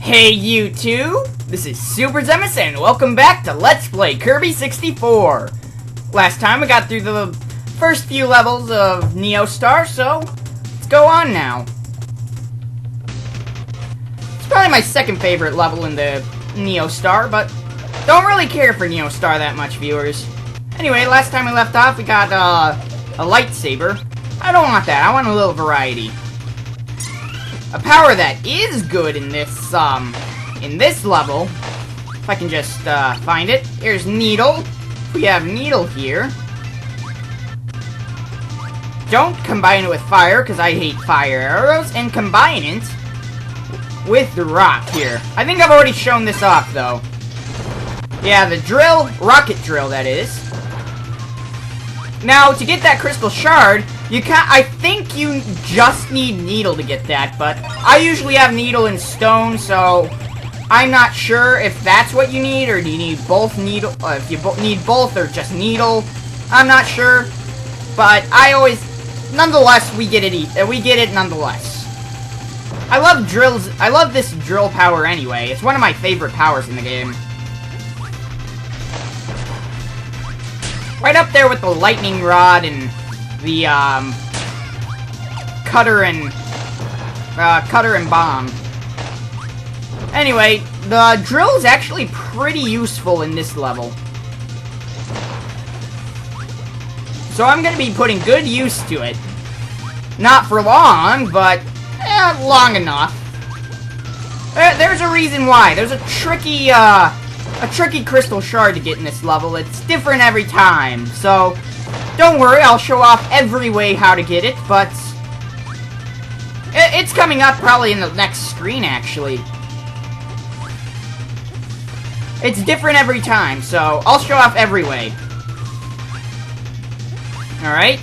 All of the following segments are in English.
Hey YouTube, this is TheSuperzemus and welcome back to Let's Play Kirby 64. Last time we got through the first few levels of Neo Star, so let's go on now. It's probably my second favorite level in the Neo Star, but don't really care for Neo Star that much, viewers. Anyway, last time we left off, we got a lightsaber. I don't want that, I want a little variety. A power that is good in this level, if I can just find it. Here's Needle. We have Needle here. Don't combine it with fire, because I hate fire arrows, and combine it with the rock here. I think I've already shown this off, though. Yeah, the drill, rocket drill, that is. Now, to get that Crystal Shard, I think you just need Needle to get that, but I usually have Needle and Stone, so I'm not sure if that's what you need, or do you need both Needle, if you need both, or just Needle. I'm not sure, but nonetheless, we get it nonetheless. I love drills, I love this drill power anyway. It's one of my favorite powers in the game. Right up there with the lightning rod and the cutter and bomb. Anyway, the drill is actually pretty useful in this level. So I'm going to be putting good use to it. Not for long, but long enough. There's a reason why. There's a tricky Crystal Shard to get in this level. It's different every time, so don't worry, I'll show off every way how to get it, but it's coming up probably in the next screen, actually. It's different every time, so I'll show off every way. Alright.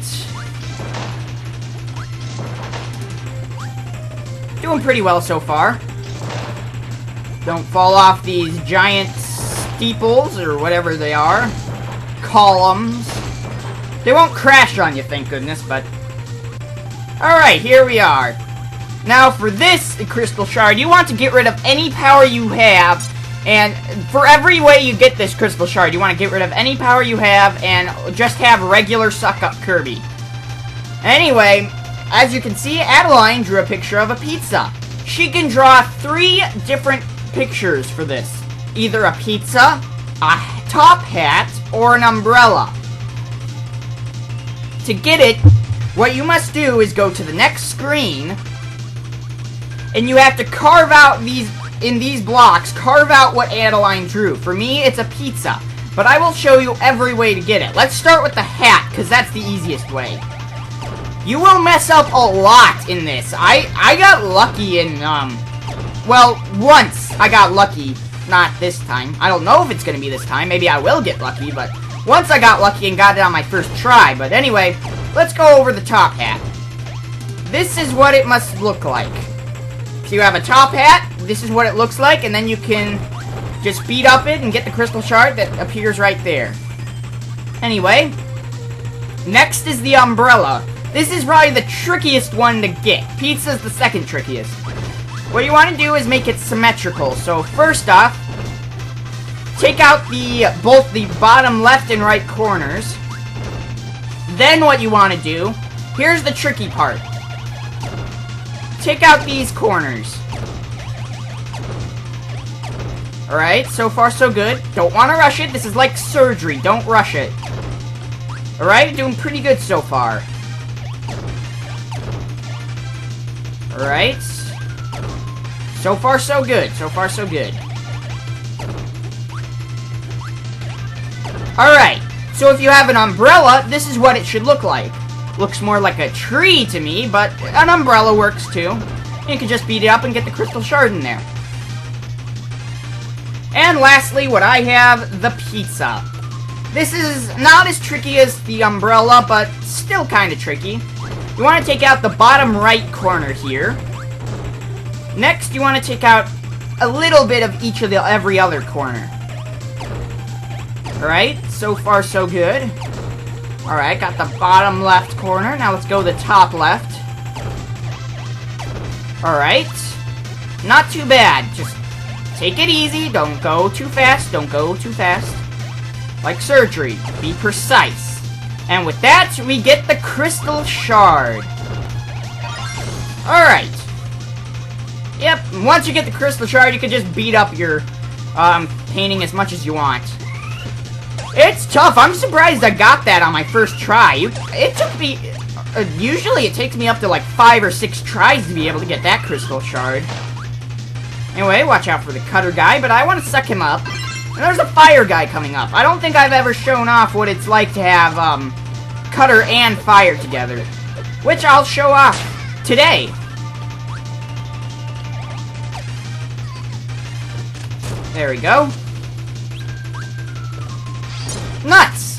Doing pretty well so far. Don't fall off these giant steeples, or whatever they are. Columns. They won't crash on you, thank goodness, but... Alright, here we are. Now, for this Crystal Shard, you want to get rid of any power you have, and for every way you get this Crystal Shard, you want to get rid of any power you have, and just have regular suck-up Kirby. Anyway, as you can see, Adeline drew a picture of a pizza. She can draw 3 different pictures for this. Either a pizza, a top hat, or an umbrella. To get it, what you must do is go to the next screen, and you have to carve out in these blocks, carve out what Adeline drew. For me, it's a pizza, but I will show you every way to get it. Let's start with the hat, because that's the easiest way. You will mess up a lot in this. I got lucky in, well, once I got lucky. Not this time. I don't know if it's gonna be this time. Maybe I will get lucky, but once I got lucky and got it on my first try. But anyway, let's go over the top hat. This is what it must look like. So you have a top hat, this is what it looks like, and then you can just beat up it and get the Crystal Shard that appears right there. Anyway, next is the umbrella. This is probably the trickiest one to get. Pizza's the second trickiest. What you want to do is make it symmetrical. So first off, take out both the bottom left and right corners. Then what you want to do, here's the tricky part. Take out these corners. Alright, so far so good. Don't want to rush it. This is like surgery. Don't rush it. Alright, doing pretty good so far. Alright. So far, so good. So far, so good. Alright, so if you have an umbrella, this is what it should look like. Looks more like a tree to me, but an umbrella works too. You can just beat it up and get the Crystal Shard in there. And lastly, what I have, the pizza. This is not as tricky as the umbrella, but still kind of tricky. You want to take out the bottom right corner here. Next, you want to take out a little bit of each of every other corner. Alright, so far so good. Alright, got the bottom left corner. Now let's go the top left. Alright. Not too bad. Just Take it easy. Don't go too fast. Don't go too fast. Like surgery. Be precise. And with that, we get the Crystal Shard. Alright. Yep, once you get the Crystal Shard, you can just beat up your painting as much as you want. It's tough. I'm surprised I got that on my first try. It took me... usually it takes me up to like 5 or 6 tries to be able to get that Crystal Shard. Anyway, watch out for the cutter guy, but I want to suck him up. And there's a fire guy coming up. I don't think I've ever shown off what it's like to have cutter and fire together. Which I'll show off today. There we go. Nuts!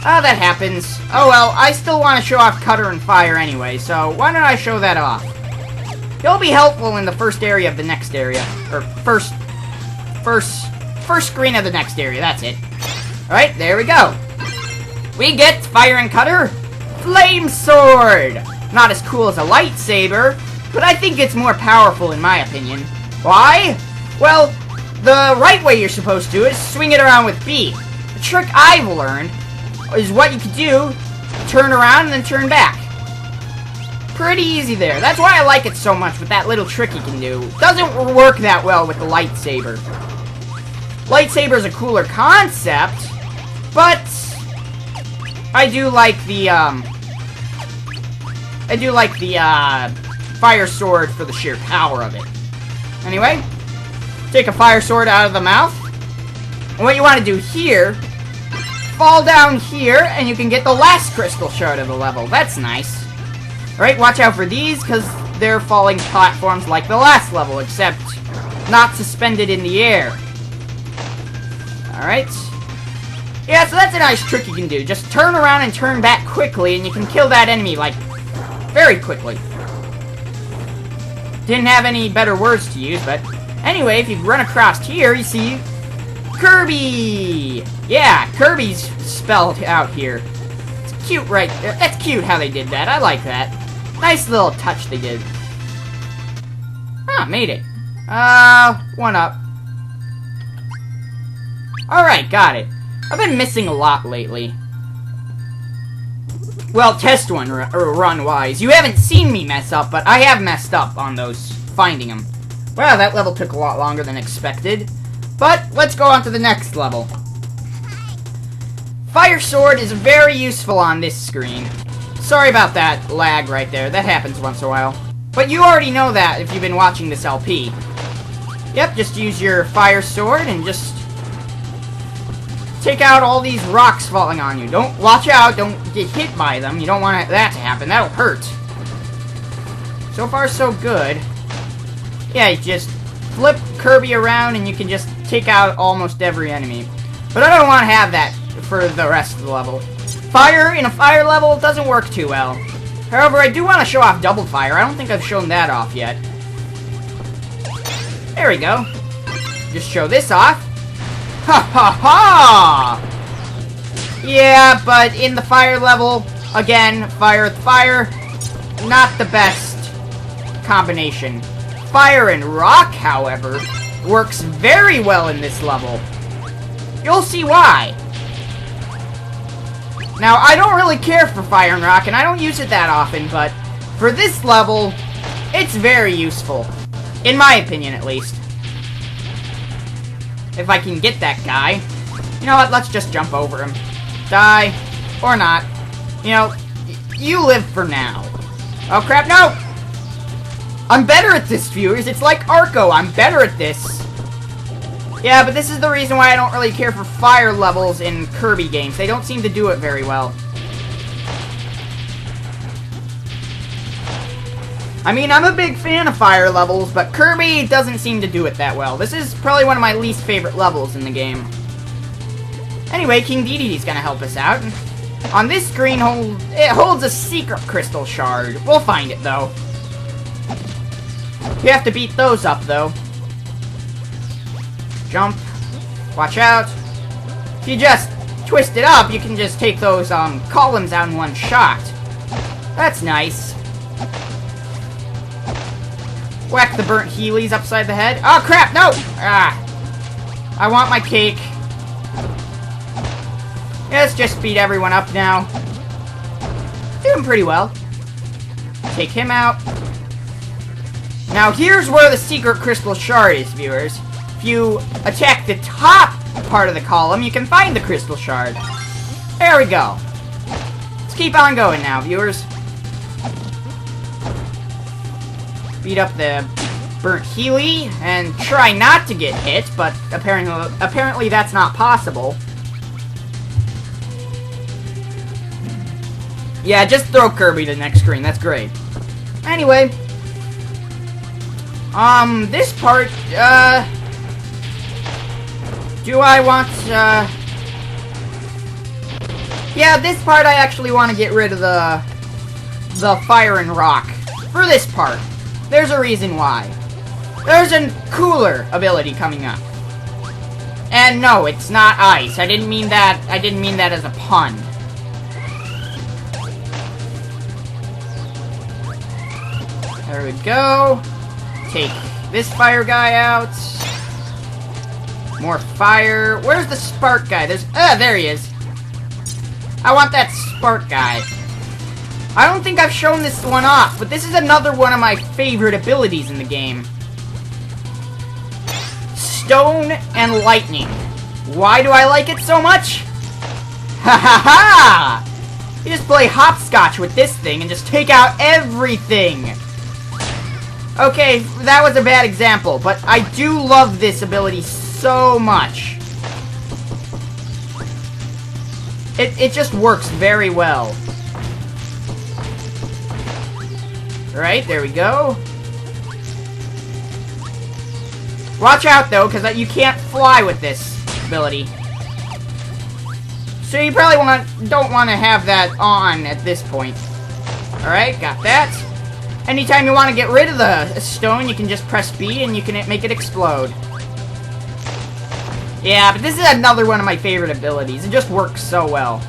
Oh, that happens. Oh well, I still want to show off cutter and fire anyway, so why don't I show that off? It'll be helpful in the first area of the next area. Or first screen of the next area, that's it. Alright, there we go. We get fire and cutter. Flame sword! Not as cool as a lightsaber, but I think it's more powerful in my opinion. Why? Well, the right way you're supposed to is swing it around with B. The trick I've learned is what you can do, turn around and then turn back. Pretty easy there. That's why I like it so much with that little trick you can do. Doesn't work that well with the lightsaber. Lightsaber's a cooler concept, but I do like the fire sword for the sheer power of it. Anyway, take a fire sword out of the mouth. And what you want to do here, fall down here, and you can get the last Crystal Shard of the level. That's nice. Alright, watch out for these, because they're falling platforms like the last level, except not suspended in the air. Alright. Yeah, so that's a nice trick you can do. Just turn around and turn back quickly, and you can kill that enemy, like, very quickly. Didn't have any better words to use, but anyway, if you run across here, you see Kirby! Yeah, Kirby's spelled out here. It's cute right there. That's cute how they did that. I like that. Nice little touch they did. Ah, made it. One up. Alright, got it. I've been missing a lot lately. Well, test run-wise. You haven't seen me mess up, but I have messed up on those, finding them. Wow, that level took a lot longer than expected. But, let's go on to the next level. Fire Sword is very useful on this screen. Sorry about that lag right there. That happens once in a while. But you already know that if you've been watching this LP. Yep, just use your Fire Sword and just take out all these rocks falling on you. Don't, watch out, don't get hit by them. You don't want that to happen. That'll hurt. So far, so good. Yeah, you just flip Kirby around and you can just take out almost every enemy. But I don't want to have that for the rest of the level. Fire in a fire level doesn't work too well. However, I do want to show off double fire. I don't think I've shown that off yet. There we go. Just show this off. Ha ha ha! Yeah, but in the fire level, again, fire with fire, not the best combination. Fire and rock, however, works very well in this level. You'll see why. Now, I don't really care for fire and rock, and I don't use it that often, but for this level, it's very useful. In my opinion, at least. If I can get that guy. You know what, let's just jump over him. Die. Or not. You know, you live for now. Oh crap, no! I'm better at this, viewers. It's like Arco. I'm better at this. Yeah, but this is the reason why I don't really care for fire levels in Kirby games. They don't seem to do it very well. I mean, I'm a big fan of fire levels, but Kirby doesn't seem to do it that well. This is probably one of my least favorite levels in the game. Anyway, King Dedede's gonna help us out. On this screen, it holds a secret Crystal Shard. We'll find it, though. You have to beat those up, though. Jump. Watch out. If you just twist it up, you can just take those columns out in one shot. That's nice. Whack the burnt Heelys upside the head. Oh, crap! No! Ah. I want my cake. Let's just beat everyone up now. Doing pretty well. Take him out. Now, here's where the secret Crystal Shard is, viewers. If you attack the top part of the column, you can find the Crystal Shard. There we go. Let's keep on going now, viewers. Beat up the burnt Heely and try not to get hit, but apparently that's not possible. Yeah, just throw Kirby to the next screen. That's great. Anyway, this part, do I want, yeah, this part I actually want to get rid of the fire and rock. For this part. There's a reason why. There's a cooler ability coming up. And no, it's not ice. I didn't mean that as a pun. There we go. Take this fire guy out. More fire. Where's the spark guy? There he is. I want that spark guy. I don't think I've shown this one off, but this is another one of my favorite abilities in the game. Stone and lightning. Why do I like it so much? Ha ha ha! You just play hopscotch with this thing and just take out everything. Okay, that was a bad example, but I do love this ability so much. It just works very well. Alright, there we go. Watch out, though, because you can't fly with this ability. So you probably don't want to have that on at this point. Alright, got that. Anytime you want to get rid of the stone, you can just press B and you can make it explode. Yeah, but this is another one of my favorite abilities. It just works so well.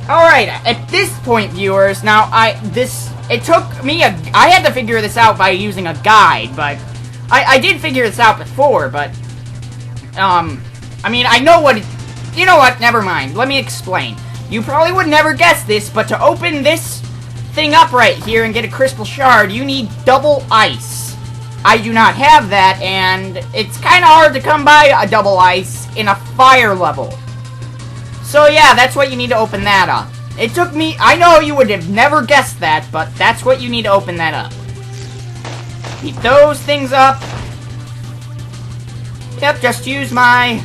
Alright, at this point, viewers, now it took me I had to figure this out by using a guide, but I did figure this out before, but I mean, I know what you know what, never mind, let me explain. You probably would never guess this, but to open this thing up right here and get a Crystal Shard, you need double ice. I do not have that, and it's kind of hard to come by a double ice in a fire level. So yeah, that's what you need to open that up. It took me, I know you would have never guessed that, but that's what you need to open that up. Beat those things up. Yep, just use my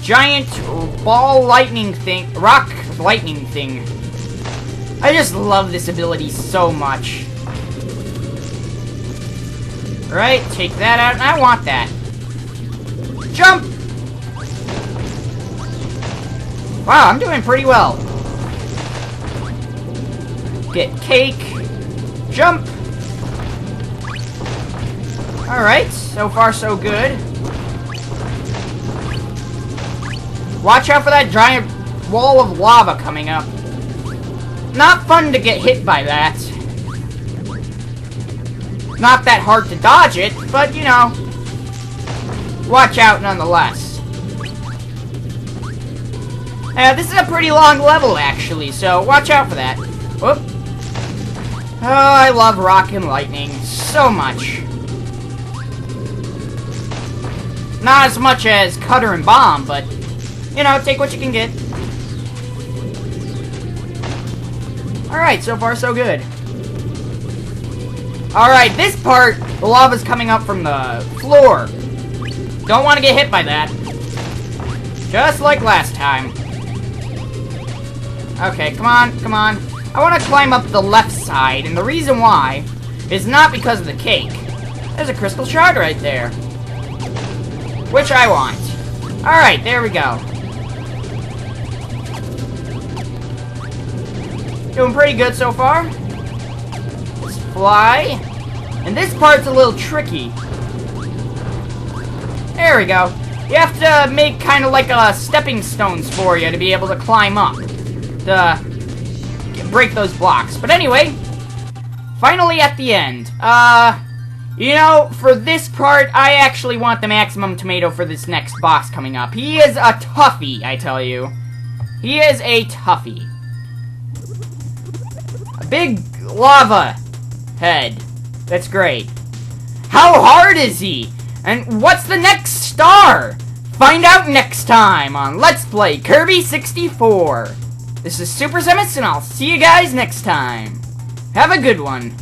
giant ball lightning thing, rock lightning thing. I just love this ability so much. Right, take that out, and I want that. Jump! Wow, I'm doing pretty well. Get cake. Jump! Alright, so far so good. Watch out for that giant wall of lava coming up. Not fun to get hit by that. Not that hard to dodge it, but, you know, watch out nonetheless. This is a pretty long level, actually, so watch out for that. Whoop. Oh, I love rock and lightning so much. Not as much as Cutter and Bomb, but, you know, take what you can get. Alright, so far so good. Alright, this part, the lava's coming up from the floor. Don't want to get hit by that. Just like last time. Okay, come on, come on. I want to climb up the left side, and the reason why is not because of the cake. There's a Crystal Shard right there. Which I want. Alright, there we go. Doing pretty good so far. Let's fly. And this part's a little tricky. There we go. You have to make kind of like stepping stones for you to be able to climb up. To break those blocks. But anyway, finally at the end. You know, for this part, I actually want the maximum tomato for this next boss coming up. He is a toughie, I tell you. He is a toughie. A big lava head. That's great. How hard is he? And what's the next star? Find out next time on Let's Play Kirby 64. This is TheSuperzemus, and I'll see you guys next time. Have a good one.